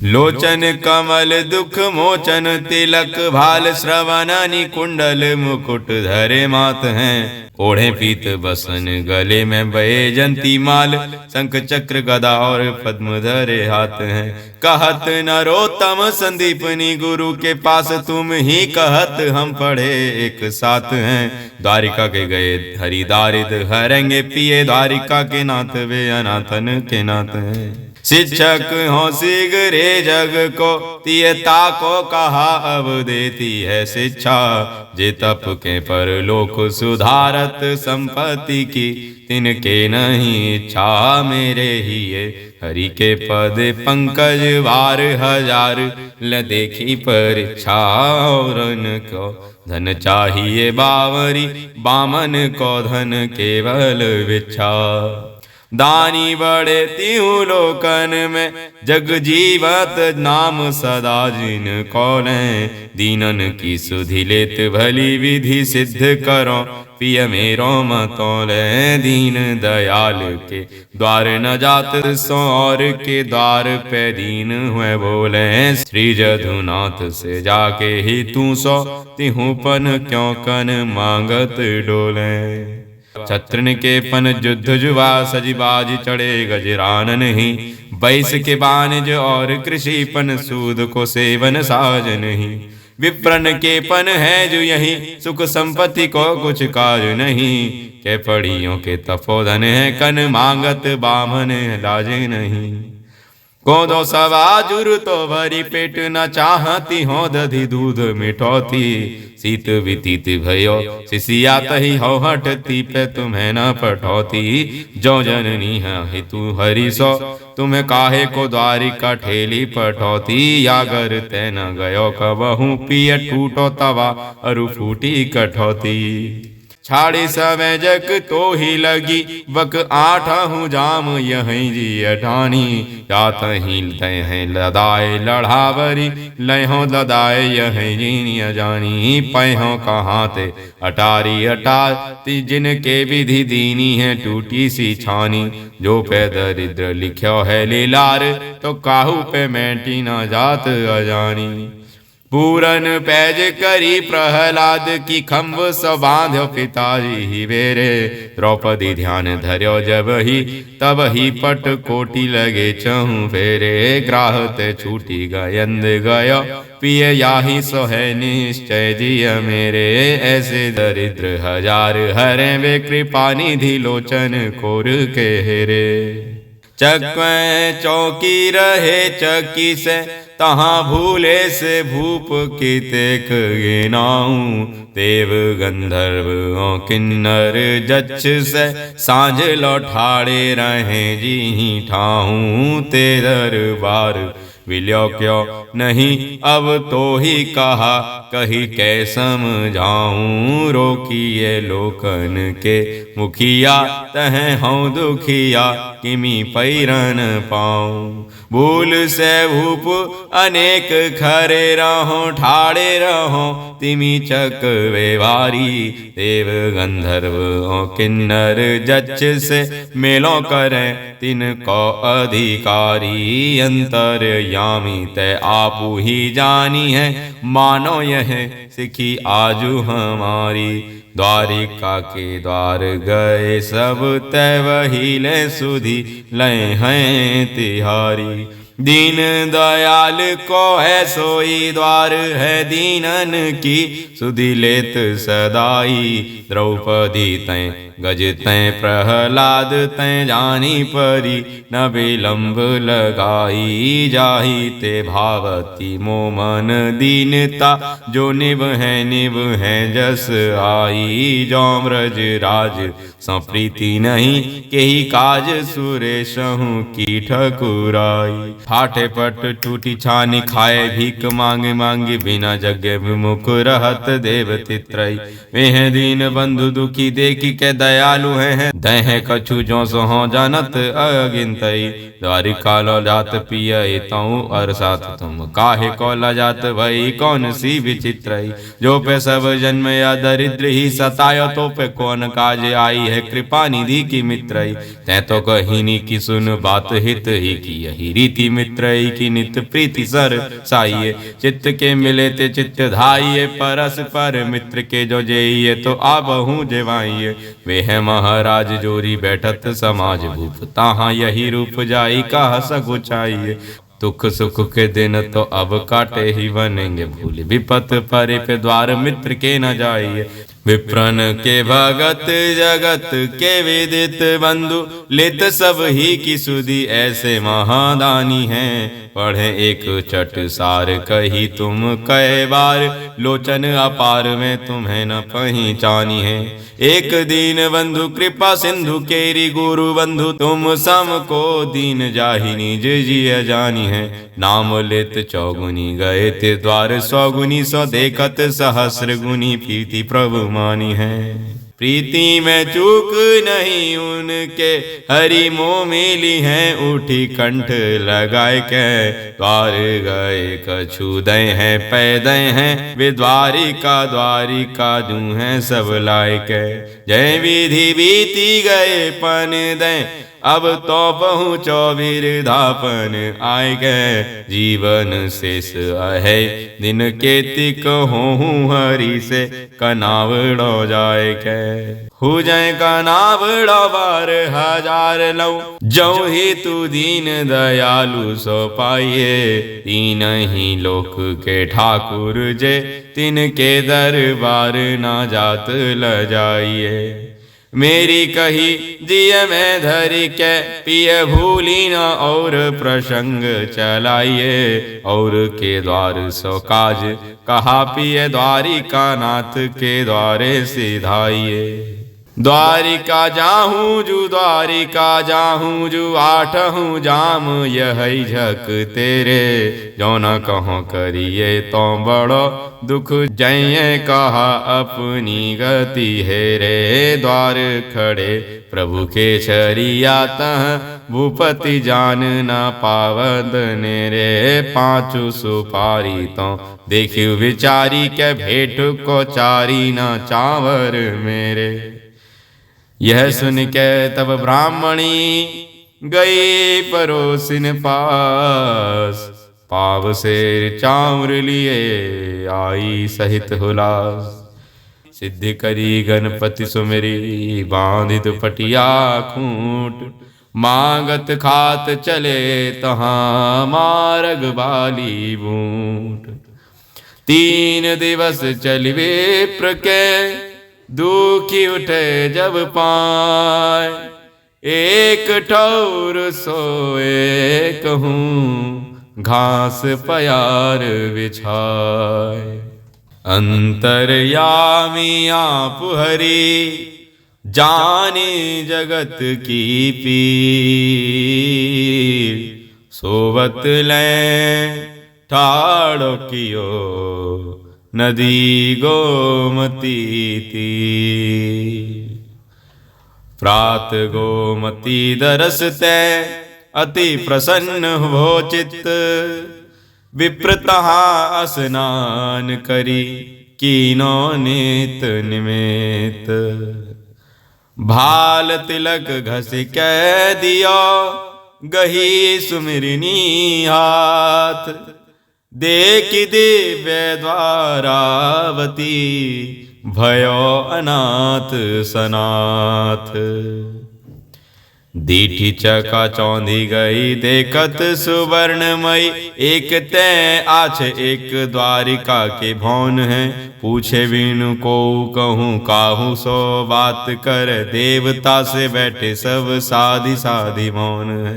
लोचन कमल दुख मोचन तिलक भाल श्रवणानि कुंडल मुकुट धरे मात हैं। ओढ़े पीत बसन गले में बैजंती माल शंख चक्र गदा और पद्म धरे हाथ हैं। कहत नरोत्तम संदीपनी गुरु के पास तुम ही कहत हम पढ़े एक साथ हैं। द्वारिका के गए हरि दारिद हरेंगे पिए द्वारिका के नाथ वे अनाथन के नाथ हैं। शिक्षक हो शीघ्र जग को तियता को कहा अब देती है शिक्षा। जे तप के पर लोक सुधारत संपत्ति की तिनके नहीं इच्छा। मेरे ही ये हरि के पद पंकज वार हजार ल देखी परीक्षा। और को धन चाहिए बावरी बामन को धन केवल विच्छा। दानी बड़े तिहु लोकन में जग जीवत नाम सदा जिन कौलें। दीनन की सुधि लेत भली विधि सिद्ध करो पिय मेरो मतोले। दीन दयाल के द्वार न जात सो और के द्वार पे दीन हुए बोले। श्री जदुनाथ से जाके ही तू सो तिहु पन क्यों कन मांगत डोले। छत्रन के पन युद्ध जुवा सजीबाज चढ़े गजरान नहीं। बैस के बानज और कृषि पन सूद को सेवन साज नहीं। विप्रन के पन है जो यही सुख संपत्ति को कुछ काज नहीं। के पढ़ियों के तपोधन है कन मांगत बामन लाजे नहीं। कोदो सवाजुर तो भरी पेट न चाहती हो दधि दूध मिठौती। शीत वितीत भयो शिशिया तही हो हटती पे तुम्हें न पठौती। जो जननी है तू हरि सो तुम्हें काहे को द्वारिका ठेली पठौती। यागर ते न गयो कबहू पिय टूटो तवा अरु फूटी कठौती। छाड़ी समय जग तो ही लगी बक आठहु जाम यहीं जी अठानी। जात ही तह लदाए लढ़ावरी लहो लदाए यहीं जी अजानी। पैहों कहाँ ते अटारी अटाती जिनके विधि दीनी है टूटी सी छानी। जो पे दरिद्र लिख्यो है लीलार तो काहू पे मैटी न जात अजानी। पूरन पैज करी प्रहलाद की खम्भ सबांध्यो पिताजी ही बेरे। द्रौपदी ध्यान धर्यो जब ही तब ही पट कोटि लगे चहु फेरे। ग्राहत छूटी गयंद गयो पिय याही सो है निश्चय जिय मेरे। ऐसे दरिद्र हजार हरे वे कृपा निधि लोचन कोर के हेरे। चक्वें चौकी रहे चकी से तहाँ भूले से भूप की तेक गिनाऊं। देव गंधर्व किन्नर जच्छ से सांझ लौठाड़े रहे जी ठाऊं। ते दरबार विल्यो क्यों नहीं अब तो ही कहा कही कै समझाऊं। रोकिए लोकन के मुखिया तह हूँ दुखिया किमी पैरन पाऊं। भूल से भूप अनेक खरे रहो ठाड़े रहो तिमी चक वेवारी। देव गंधर्व किन्नर जच्छ से मेलो करें तिनको अधिकारी। अंतर यामी तय आपू ही जानी है मानो यह सिखी आजू हमारी। द्वारिका के द्वार गए सब तय वही ले सुधी लय हैं तिहारी। दीन दयाल को है सोई द्वार है दीनन की सुधि लेत सदाई। द्रौपदी तय गज तय प्रहलाद तय जानी परी न विलंब लगाई। जाही ते भावती मोमन दीनता जो निभ है जस आई। जौम्रज राज संप्रीति नहीं के ही काज सुरेश हूँ की ठकुराई। ठाठे पट टूटी छानी खाए भीख मांगे मांगे बिना जगे विमुख रहत देव तित्रई। वे दीन बंधु दुखी देखी के दयालु हैं दह कछु जो सो जानत अगिनतई। द्वारिका लो जात पिय तऊ अरसात तुम काहे को लजात भई कौन सी विचित्रई। जो पे सब जन्म या दरिद्र ही सतायो तो पे कौन काज आई है कृपा निधि की मित्रई। तै तो कहीनी की सुन बात हित ही की यही रीति मित्र की नित प्रीति सर साइये। चित्त के मिले ते चित्त धाइये, परस्पर मित्र के जो जेइये तो आबहु जेवाइये। वे है महाराज जोरी बैठत समाज भूप, ताहा यही रूप जाई कहा सगुचाइये। दुख सुख के दिन तो अब काटे ही बनेंगे भूल, विपत परे पे द्वार मित्र के न जाइए। विप्रन के भगत जगत के विदित बंधु, लेत सब ही की सुधि ऐसे महादानी हैं। पढ़े एक चट सार कही तुम कई बार, लोचन अपार में तुम्हें न पहचानी है। एक दीन बंधु कृपा सिंधु केरी गुरु बंधु, तुम सम को दीन जाहि निज जिय जानी है। नाम लेत चौगुनी गए ते द्वार, सौगुनी सौ देखत सहस्र गुनी प्रीति प्रभु मानी है। प्रीति में चूक नहीं उनके हरि मोह मिली हैं, उठी कंठ लगाए के द्वार गए कछु दय हैं पैदय हैं। वे द्वारिका जू हैं सब लायक। जय विधि बीती गए पन दय, अब तो पहुँचो विरधापन आए गए। जीवन शेष है दिन के तिक हों हरि से, कनावड़ो जाए के हो जाए कनावड़ो बार हजार लऊ। जो ही तू दीन दयालु सो पाइये, तीन ही लोक के ठाकुर जे, तिनके दरबार ना जात ल जाइए। मेरी कही जिय में धरि के पिय भूली न, और प्रसंग चलाइए। और के द्वार सो काज कहा पिय, द्वारिका नाथ के द्वारे सिधाइए। द्वारिका जाहूँ जू आठहूँ जाम, यही झक तेरे। जो न कहो करिए तो बड़ो दुख, जय कहा अपनी गति है रे। द्वार खड़े प्रभु के छरिया तह, भूपति जान न पावद ने रे। पांचु सुपारी तो देखियो विचारी के, भेंट को चारी न चावर मेरे। यह सुन के तब ब्राह्मणी गई परोसिन पास, पाव से चाउर लिए आई सहित हुलास। सिद्धि करी गणपति सुमेरी, बांधित पटिया खूंट। मांगत खात चले तहाँ, मार्ग बाली बूट। 3 दिवस चली विप्र के, दुखी उठे जब पाए। एक ठौर सोए कहूँ, घास पयार बिछाए। अंतर्यामी आप हरि, जाने जगत की पीर। सोवत लें ठाड़ो कियो, नदी गोमती तीर। प्रात गोमती दरसते, अति प्रसन्न हो चित्त। विप्र तहाँ स्नान करी, कीनो नित निमित्त। भाल तिलक घस कै दियो, गही सुमिरनी हाथ। देखि दिव्य द्वारावती, भयो अनाथ सनाथ। दीठी चका चौंधी गई देखत सुवर्णमयी, एक तय आछ एक द्वारिका के भवन है। पूछे बिनु को कहूँ काहू सो बात कर, देवता से बैठे सब साधि साधि मौन है।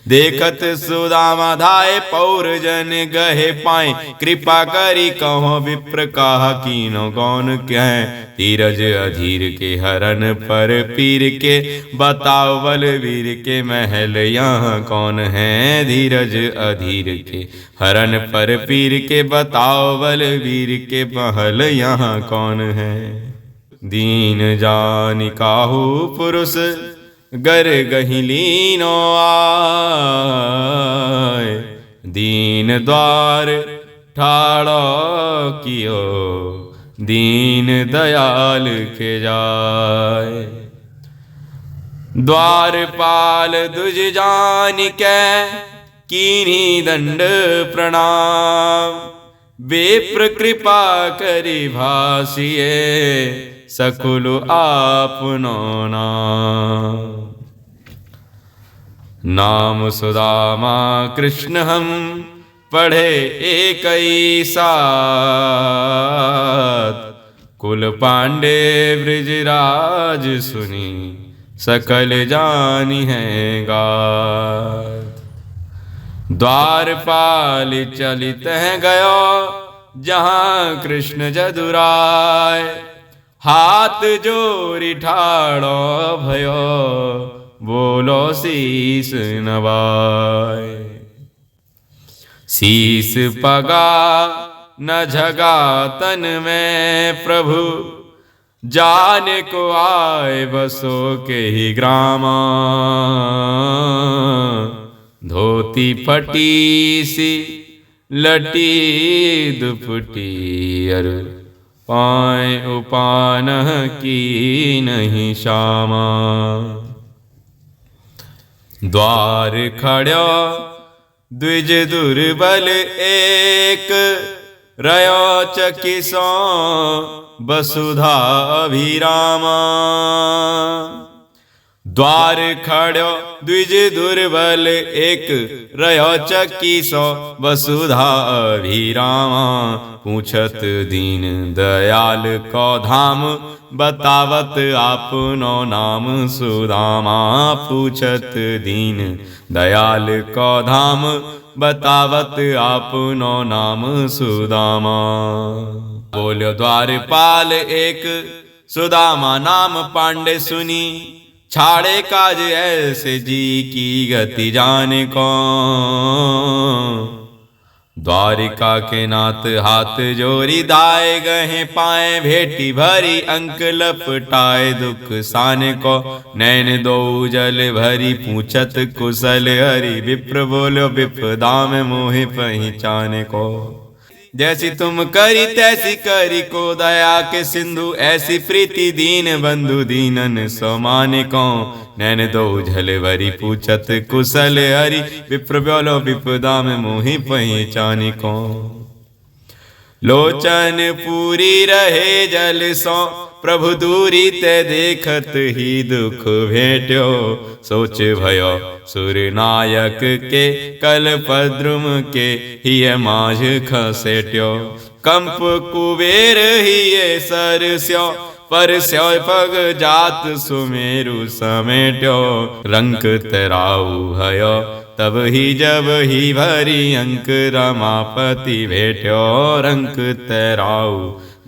देखत सुदामा धाये पौर जन गहे पाए, कृपा करी कहो विप्र कहा कीनो गौन कह। धीरज अधीर के हरन पर पीर के, बताओ बलवीर के महल यहाँ कौन है। धीरज अधीर के हरन पर पीर के, बताओ बलवीर के महल यहाँ कौन है। दीन जानि काहू पुरुष, गर गहि लीनो आए। दीन द्वार ठाड़ो कियो, दीन दयाल के जाए। द्वारपाल दुज जानि कै, कीन्ही दंड प्रणाम। विप्र कृपा करि भासिए सकुल आपनो नाम। नाम सुदामा कृष्ण हम पढ़े एक ही साथ। कुल पांडे ब्रजराज सुनी सकल जानी है गात। द्वारपाल चलित है गयो जहाँ कृष्ण जदुराय। हाथ जोरी ठाड़ो भयो बोलो शीस नवाय। शीस पगा न झगा तन में प्रभु जान को आए बसो के ही ग्रामा। धोती फटी सी लटी दुपटी अर पाए उपान की नहीं श्यामा। द्वार खड़ो द्विज दुर्बल एक रयो चकिसो वसुधा अभिरामा। द्वार खड़ो द्विज दुर्बल एक रयो चकिसो वसुधा अभिरामा। पूछत दीन दयाल को धाम बतावत आपनो नाम सुदामा। पूछत दीन दयाल को धाम बतावत आपनो नाम सुदामा। बोलो द्वारपाल एक सुदामा नाम पांडे सुनी। छाड़े काज ऐसे जी की गति जाने को। द्वारिका के नाथ हाथ जोरी दाए गहे पाए। भेटी भरी अंक लपटाए दुख साने को। नैन दो जल भरी पूछत कुशल हरि। विप्र बोलो विपदा में मोहे पहचाने को। जैसी तुम करी तैसी करी को दया के सिंधु। ऐसी प्रीति दीन बंधु दीनन समाने को। नैन दो झल भरी पूछत कुशल हरि। विप्र बोलो विपदा में मोहि पहचानी को। लोचन पूरी रहे जल सो प्रभु दूरी ते देखत ही दुख भेट्यो। सोच भयो सुर नायक के कल्पद्रुम के हिय माझ खसेट्यो। कंप कुबेर हिय सरस्यो परस्यो पग जात सुमेरु समेट्यो। रंक तराऊ भयो तब ही जब ही भरी अंक रमापति भेट्यो। रंक तराऊ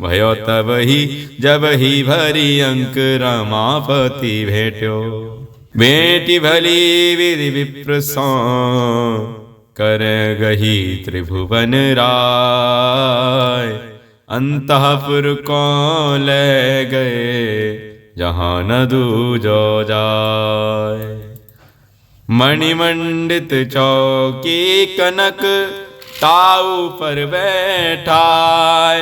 भयो तब ही जब ही भरी अंक रमापति भेट्यो। बेटी भली विधि विप्र सो कर गही त्रिभुवन राय। अंतःपुर को ले गए जहाँ न दूजो जाय। मणिमंडित चौकी कनक ताऊ पर बैठाय।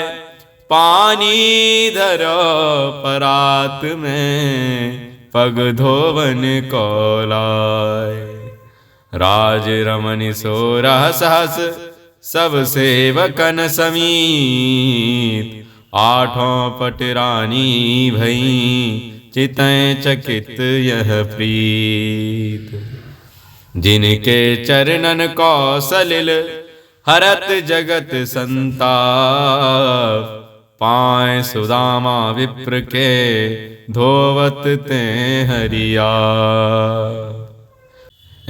पानी धरो परात में पग धोवन को लाय। राज रमन सोरह सहस सब सेवकन समीत। आठों पट रानी भई चितैं चकित यह प्रीत। जिनके चरणन को सलिल हरत जगत संताप। पाए सुदामा विप्र के धोवत ते हरिया।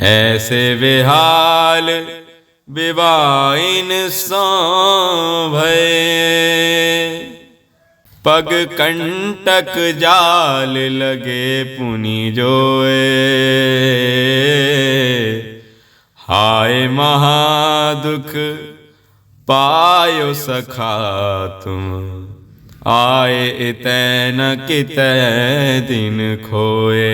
ऐसे बेहाल विवाइन सो भये। पग कंटक जाल लगे पुनि जोए। हाय महादुख पायो सखा तुम। आए इतै न कितै दिन खोए।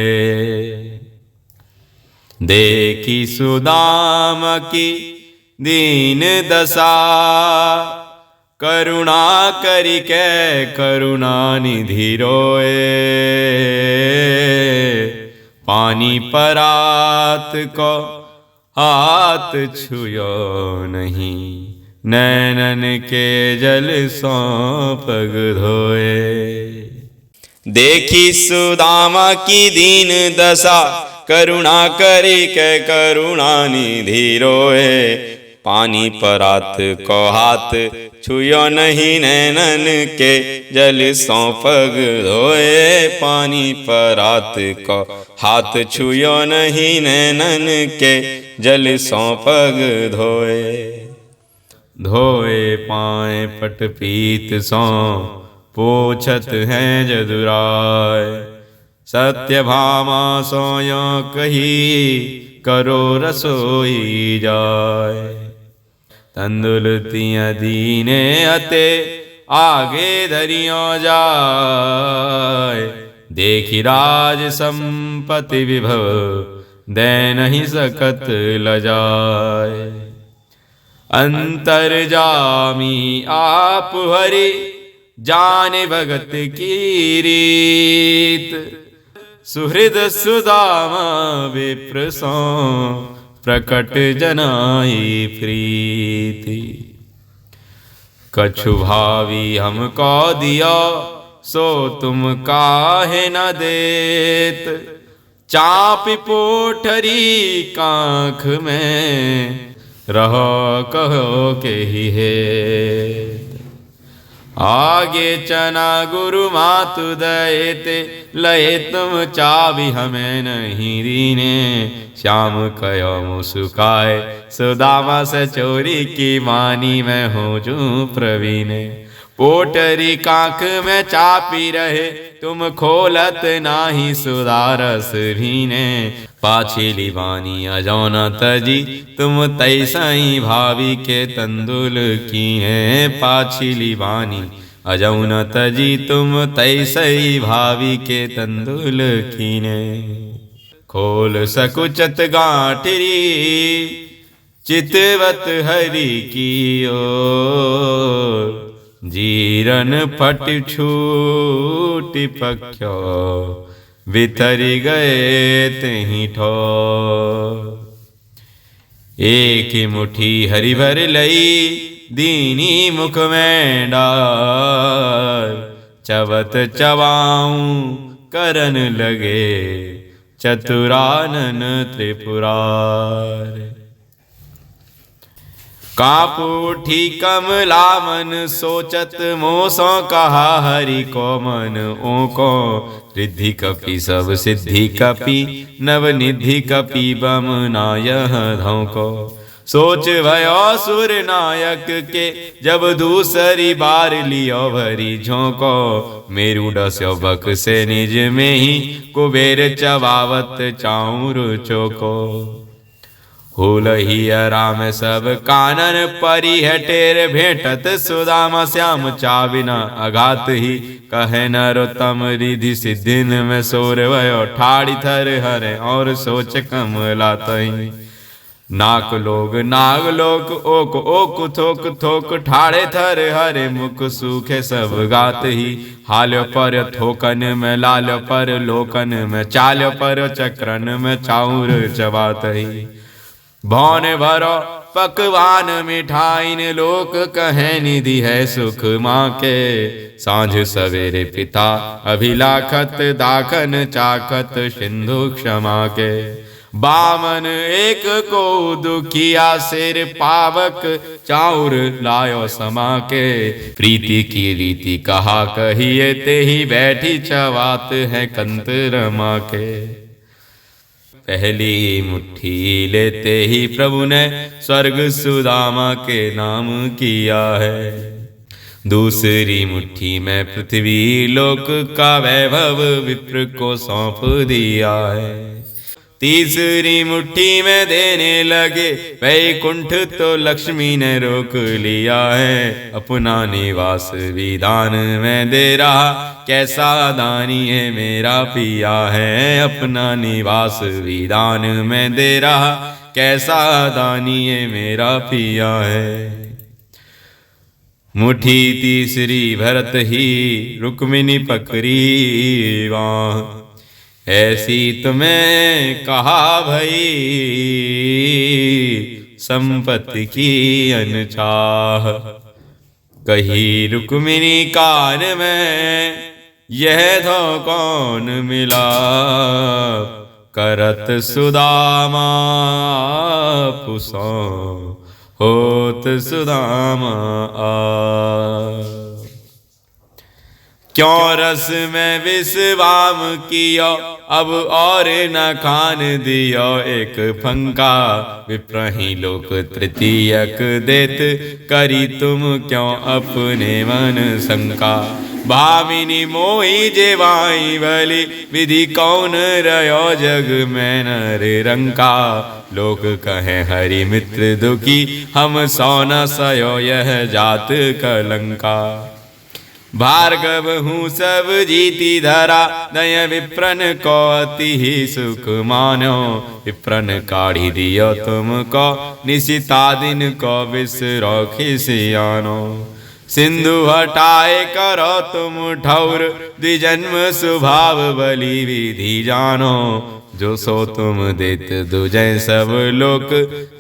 देखी सुदाम की दीन दशा। करुणा करि कै करुणा निधि रोए। पानी परात को हाथ छुयो नहीं, नैनन के जल सौ पग धोए। देखी सुदामा की दीन दशा, करुणा करी के करुणा निधि रोए। पानी परात को हाथ छुयो नहीं, नैनन के जल सौ पग धोए। पानी परात को हाथ छुयो नहीं, नैनन के जल सौ पग धोए। धोए पाए पट पीत सौ, पोछत हैं जदुराय। सत्य भामा सोयो कही, करो रसोई जाय। तंदुल तिया दीने अते, आगे धरियो जाय। देखी राज संपत्ति विभव, दे नहीं सकत लजाय। अंतर जामी आप हरि, जाने भगत की रीत। सुहृद सुदामा विप्र सो, प्रकट जनाई प्रीति। कछु भावी हमको दिया, सो तुम काहे न देत। चापी पोठरी कांख में, रहो कहो के ही है। आगे चना गुरु मातु दयते, लय तुम चाबी हमें नहीं दीने। श्याम कयो मुस्काए, सुदामा से चोरी की मानी मैं हो जू प्रवीणे। पोटरी कांख में चापी रहे, तुम खोलत नाही सुदारस भीने। पाछिली बानी अजौना तजी, तुम तैसाई भावी के तंदुल कीने। पाछिली बानी अजौना तजी, तुम तैसई भावी के तंदुल कीने। खोल सकुचत गांठरी, चितवत हरि की ओर। जीरन फट छूट पख्यो, बिथरी गए तहीं ठोर। एक मुट्ठी हरि भर लई, दीनी मुख में डार। चवत चबाऊं करन लगे, चतुरानन त्रिपुरार। कांपू उठी कमला मन, सोचत मोसो कहा हरि को मन। ओको रिद्धि कपि सब सिद्धि कपि, नवनिधि कपि बम नायह धौको। सोच भयो सुर नायक के, जब दूसरी बार लियो भरी झोंको। मेरु डस्यो बक से निज में ही, कुबेर चबावत चाउर चोको। होलही राम सब कानन परी है, टेर भेंटत सुदामा श्याम चाबिना अघात ही। कहे नरोत्तम रिधि सिद्धिन में, सोर भयो ठाड़ी थर हरे और सोच कमला तही। नाक लोग नाग लोक, ओक ओक थोक थोक, ठाड़े थर हरे मुख सूखे सब गात ही। हाल्यो पर थोकन में, लाल्यो पर लोकन में, चाल्यो पर चक्रन में, चाउर चबात ही। भौन भरो पकवान मिठाइन, लोक कहे निधि है सुख माँ के। सांझ सवेरे पिता अभिलाखत, दाखन चाखत सिंधु क्षमा के। बामन एक को दुखिया, सिर पावक चाउर लायो समा के। प्रीति की रीति कहा कहिए, ते ही बैठी चवात है कंत रमा के। पहली मुट्ठी लेते ही प्रभु ने, स्वर्ग सुदामा के नाम किया है। दूसरी मुट्ठी में पृथ्वी लोक का वैभव, विप्र को सौंप दिया है। तीसरी मुट्ठी में देने लगे, वैकुंठ तो लक्ष्मी ने रोक लिया है। अपना निवास विधान में दे रहा, कैसा दानी है मेरा पिया है। अपना निवास विधान में दे रहा, कैसा दानी है मेरा पिया है। मुट्ठी तीसरी भरत ही, रुक्मिणी पकड़ी वाह। ऐसी तुम्हें कहा भई संपत्ति की अनचाह। कही रुक्मिणी कान में यह धो कौन मिला, करत सुदामा पुसो होत सुदामा आ। क्यों रस में विषवाम कियो, अब और न खान दियो एक फंका। विप्रही लोक तृतीयक देत, करी तुम क्यों अपने मन शंका। भामिनी मोही जेवाई भली, विधि कौन रयो जग में नर रंका। लोक कहे हरि मित्र दुखी, हम सौ न सयो यह जात कलंका। भार्गव हूँ सब जीति धरा, दय विप्रन को अति ही सुख मानो। विप्रन काढ़ी दियो तुमको, निशिता दिन को बिसरो खिसियानो। सिंधु हटाए करो तुम ठौर, द्विजन्म स्वभाव बलि विधि जानो। जो सो तुम देत दुजै सब लोक,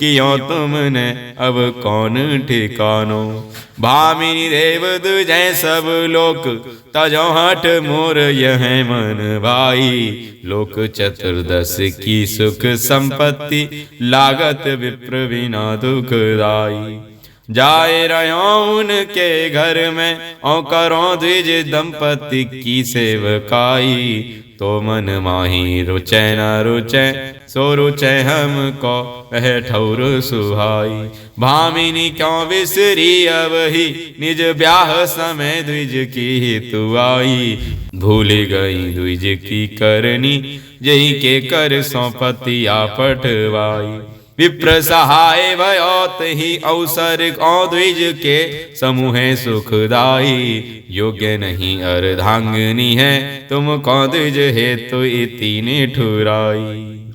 कियो तुमने अब कौन ठिकानो। भामिनी देव दुजै सब लोक, तजो हठ मोर यह मन भाई। लोक चतुर्दश की सुख संपत्ति, लागत विप्र बिना दुखदाई। जाए रहो उनके घर में, औ करो द्विज दंपति की सेवकाई। तो मन माही रुचै न रुचै, सो रुचै हमको वह ठौर सुहाई। भामिनी क्यों विसरी अब ही, निज ब्याह समय द्विज की हितु आई। भूल गई द्विज की करनी, जही के कर सौंपति आपटवाई। विप्र सहाय भयोत ही अवसर, औ द्विज के समूह सुखदाई। योग्य नहीं अर्धांगिनी है तुम को द्विज हेतु इति निठुराई।